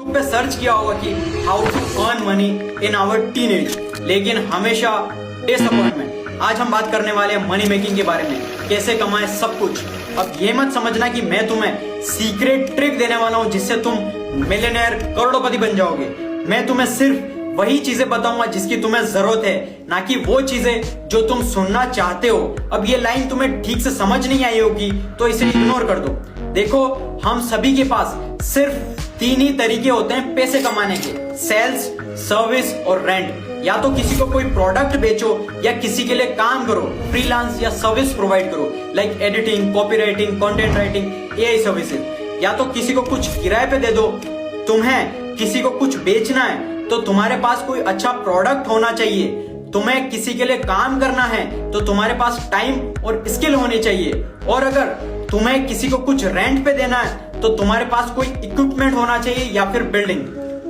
YouTube पे search किया होगा कि how to earn money in our teenage, लेकिन हमेशा डिसअपॉइंटमेंट। आज हम बात करने वाले हैं मनी मेकिंग के बारे में, कैसे कमाएं सब कुछ। अब ये मत समझना कि मैं तुम्हें सीक्रेट ट्रिक देने वाला हूं जिससे तुम मिलियनेयर करोड़पति बन जाओगे। मैं तुम्हें सिर्फ वही चीजें बताऊंगा जिसकी तुम्हें जरूरत है, ना कि वो चीजें जो तुम सुनना चाहते हो। अब ये लाइन तुम्हें ठीक से समझ नहीं आई होगी तो इसे इग्नोर कर दो। देखो, हम सभी के पास सिर्फ 3 ही तरीके होते हैं पैसे कमाने के, सेल्स, सर्विस और रेंट। या तो किसी को कोई प्रोडक्ट बेचो या किसी के लिए काम करो, फ्रीलांस या सर्विस प्रोवाइड करो, like editing, copywriting, content writing, AI services. या तो किसी को कुछ किराए पे दे दो। तुम्हें किसी को कुछ बेचना है तो तुम्हारे पास कोई अच्छा प्रोडक्ट होना चाहिए। तुम्हें किसी के लिए काम करना है तो तुम्हारे पास टाइम और स्किल होनी चाहिए। और अगर तुम्हें किसी को कुछ रेंट पे देना है तो तुम्हारे पास कोई इक्विपमेंट होना चाहिए या फिर बिल्डिंग।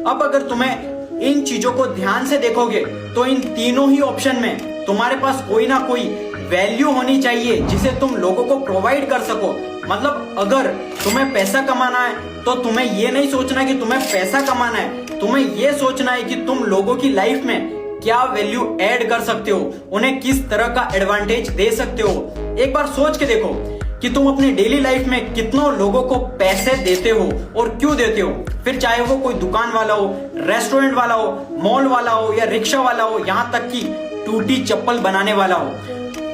अब अगर तुम्हें इन चीजों को ध्यान से देखोगे तो इन तीनों ही ऑप्शन में तुम्हारे पास कोई ना कोई वैल्यू होनी चाहिए जिसे तुम लोगों को प्रोवाइड कर सको। मतलब अगर तुम्हें पैसा कमाना है तो तुम्हें ये नहीं सोचना कि तुम्हें पैसा कमाना है, तुम्हें ये सोचना है कि तुम लोगों की लाइफ में क्या वैल्यू ऐड कर सकते हो, उन्हें किस तरह का एडवांटेज दे सकते हो। एक बार सोच के देखो कि तुम अपनी डेली लाइफ में कितनों लोगों को पैसे देते हो और क्यों देते हो। फिर चाहे वो कोई दुकान वाला हो, रेस्टोरेंट वाला हो, मॉल वाला हो या रिक्शा वाला हो, यहाँ तक कि टूटी चप्पल बनाने वाला हो।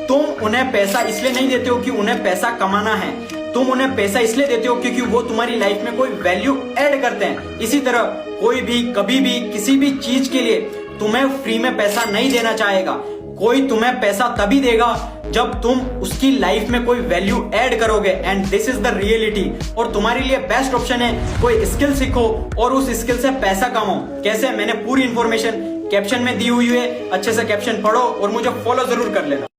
तुम उन्हें पैसा इसलिए नहीं देते हो कि उन्हें पैसा कमाना है, तुम उन्हें पैसा इसलिए देते हो क्योंकि वो तुम्हारी लाइफ में कोई वैल्यू ऐड करते हैं। इसी तरह कोई भी कभी भी किसी भी चीज के लिए तुम्हें फ्री में पैसा नहीं देना चाहेगा। कोई तुम्हें पैसा तभी देगा जब तुम उसकी लाइफ में कोई वैल्यू ऐड करोगे, and this is the reality. और तुम्हारे लिए बेस्ट ऑप्शन है कोई स्किल सीखो और उस स्किल से पैसा कमाओ। कैसे, मैंने पूरी इंफॉर्मेशन कैप्शन में दी हुई है, अच्छे से कैप्शन पढ़ो और मुझे फॉलो जरूर कर लेना।